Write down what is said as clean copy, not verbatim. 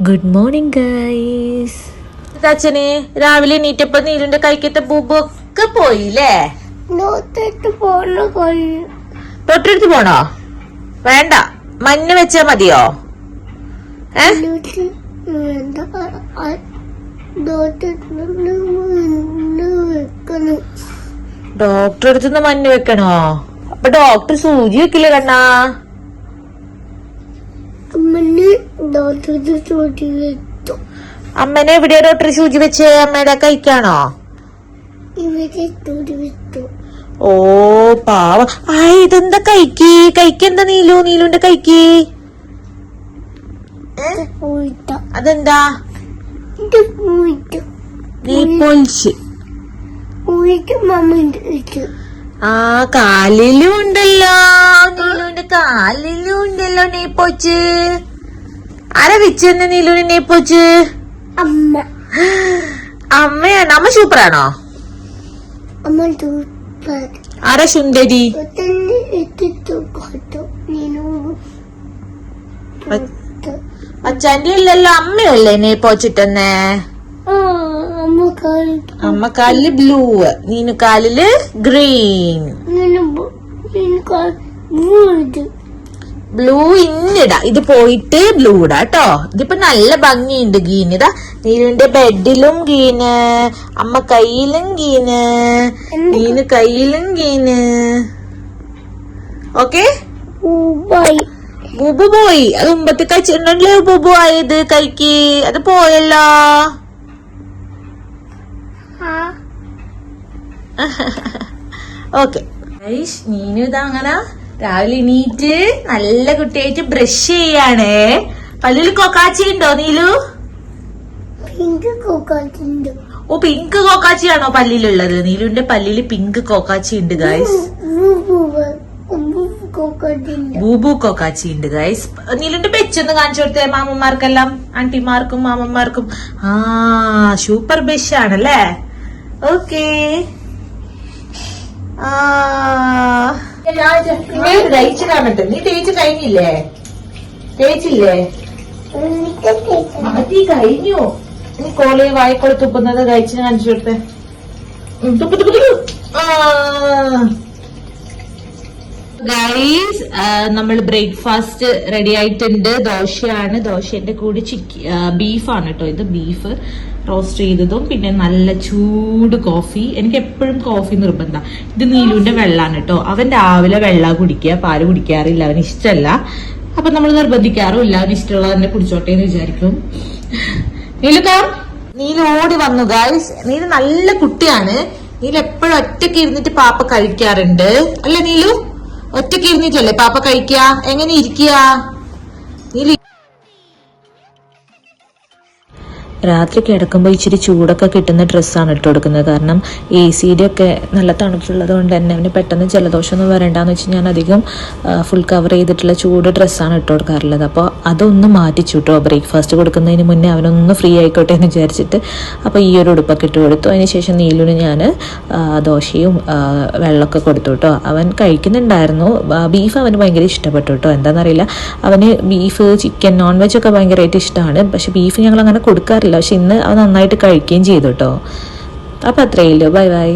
Good morning guys. അച്ഛന് രാവിലെ എണീറ്റപ്പോ നീലിന്റെ കൈക്കത്തെ ബൂബൊക്കെ പോയില്ലേ? തൊട്ടടുത്ത് പോണോ? വേണ്ട, മഞ്ഞ് വെച്ചാ മതിയോ? ഡോക്ടർ അടുത്തുനിന്ന് മഞ്ഞ് വെക്കണോ? അപ്പൊ ഡോക്ടർ സൂചി വെക്കില്ലേ കണ്ണാ? അമ്മനെ എവിടെയാ ഡോക്ടർ സൂചി വെച്ച്? അമ്മയുടെ കൈക്കാണോ? ഓ പാവ. ഇതെന്താ കൈക്ക് എന്താ നീലുന്റെ കൈക്ക്? അതെന്താ? കാലിലും ഉണ്ടല്ലോ, നീലുവിന്റെ കാലിലും ഉണ്ടല്ലോ നെയ്പോച്ച്. ആരാ വെച്ചെന്ന് നീലുവിന് നെയ്പോച്ച്? അമ്മയാണ്. അമ്മ സൂപ്പറാണോ? ആരാ സുന്ദരി? അച്ഛൻ്റെ ഇല്ലല്ലോ, അമ്മയല്ലേ നെയ്പോച്ചിട്ടെന്നേ. അമ്മ കാലില് ബ്ലൂ, നീനു കാലില് ഗ്രീൻ. ബ്ലൂ ഇന്നിടാ, ഇത് പോയിട്ട് ബ്ലൂ ഇടാ കേട്ടോ. ഇതിപ്പോ നല്ല ഭംഗിയുണ്ട് ഗീന്. ഇതാ നീനുവിന്റെ ബെഡിലും ഗീന്, അമ്മ കയ്യിലും ഗീന്, നീന് കയ്യിലും ഗീന്. ഓക്കെ, ബൂബു പോയി. അത് മുമ്പത്തെ കഴിച്ചിട്ടുണ്ടല്ലേ ബൂബു ആയത് കൈക്ക്? അത് പോയല്ലോ. ഓക്കെ, നീനു ഇതാ അങ്ങനെ രാവിലെ എണീറ്റ് നല്ല കുട്ടിയായിട്ട് ബ്രഷ് ചെയ്യാണ്. പല്ലിൽ കൊക്കാച്ചി ഉണ്ടോ നീലു? ഓ, പിങ്ക് കൊക്കാച്ചിയാണോ പല്ലിലുള്ളത്? നീലുവിന്റെ പല്ലില് പിങ്ക് കൊക്കാച്ചി ഉണ്ട് ഗൈസ്. ബൂബു കൊക്കാച്ചി ഉണ്ട് ഗൈസ്. നീലുന്റെ ബെച്ചൊന്ന് കാണിച്ചു കൊടുത്തേ മാമന്മാർക്കെല്ലാം, ആന്റിമാർക്കും മാമന്മാർക്കും. സൂപ്പർ ബെഷ് ആണല്ലേ. ഓക്കേ, തയ്ച്ചു കാണട്ടെ. നീ തേച്ച് കഴിഞ്ഞില്ലേ? തേച്ചില്ലേ? മതി, കഴിഞ്ഞു. നീ കോളി വായിക്കോളി തുപ്പുന്നത് കഴിച്ചു കാണിച്ചു കൊടുത്തേ. ഗൈസ്, നമ്മൾ ബ്രേക്ക്ഫാസ്റ്റ് റെഡി ആയിട്ടുണ്ട്. ദോശയാണ്. ദോശന്റെ കൂടെ ബീഫാണ് കേട്ടോ. ഇത് ബീഫ് റോസ്റ്റ് ചെയ്തതും പിന്നെ നല്ല ചൂട് കോഫി. എനിക്ക് എപ്പോഴും കോഫി നിർബന്ധം. ഇത് നീലുവിന്റെ വെള്ളാണ് കേട്ടോ. അവൻ രാവിലെ വെള്ള കുടിക്കുക, പാല് കുടിക്കാറില്ല, അവന് ഇഷ്ടമല്ല. അപ്പൊ നമ്മൾ നിർബന്ധിക്കാറുമില്ല. അവന് ഇഷ്ടമുള്ളത് തന്നെ കുടിച്ചോട്ടെ എന്ന് വിചാരിക്കും. നീല് ഓടി വന്നു ഗൈസ്. നീല് നല്ല കുട്ടിയാണ്. നീല് എപ്പോഴും ഒറ്റയ്ക്ക് ഇരുന്നിട്ട് പാപ്പ കഴിക്കാറുണ്ട് അല്ലെ നീലു? ഒറ്റയ്ക്ക് ഇരുന്നിട്ടല്ലേ പാപ്പ കഴിക്കുക? എങ്ങനെ ഇരിക്കുക നീലു? രാത്രി കിടക്കുമ്പോൾ ഇച്ചിരി ചൂടൊക്കെ കിട്ടുന്ന ഡ്രസ്സാണ് ഇട്ട് കൊടുക്കുന്നത്. കാരണം AC-യുടെ ഒക്കെ നല്ല തണുപ്പുള്ളത് കൊണ്ട് തന്നെ അവന് പെട്ടെന്ന് ജലദോഷമൊന്നും വരണ്ടെന്ന് വെച്ച് ഞാൻ അധികം ഫുൾ കവർ ചെയ്തിട്ടുള്ള ചൂട് ഡ്രസ്സാണ് ഇട്ട് കൊടുക്കാറുള്ളത്. അപ്പോൾ അതൊന്ന് മാറ്റിച്ചു കേട്ടോ. ബ്രേക്ക്ഫാസ്റ്റ് കൊടുക്കുന്നതിന് മുന്നേ അവനൊന്ന് ഫ്രീ ആയിക്കോട്ടെ എന്ന് വിചാരിച്ചിട്ട് അപ്പോൾ ഈ ഒരു ഉടുപ്പൊക്കെ ഇട്ട് കൊടുത്തു. അതിനുശേഷം നീലുവിന് ഞാൻ ദോശയും വെള്ളമൊക്കെ കൊടുത്തു കേട്ടോ. അവൻ കഴിക്കുന്നുണ്ടായിരുന്നു. ബീഫ് അവന് ഭയങ്കര ഇഷ്ടപ്പെട്ടു കേട്ടോ. എന്താണെന്നറിയില്ല, അവന് ബീഫ്, ചിക്കൻ, നോൺ വെജ് ഒക്കെ ഭയങ്കരമായിട്ട് ഇഷ്ടമാണ്. പക്ഷെ ബീഫ് ഞങ്ങൾ അങ്ങനെ കൊടുക്കാറില്ല. പക്ഷെ ഇന്ന് അവൻ നന്നായിട്ട് കഴിക്കുകയും ചെയ്തു കേട്ടോ. അപ്പം അത്രയേ ഉള്ളൂ. Bye bye.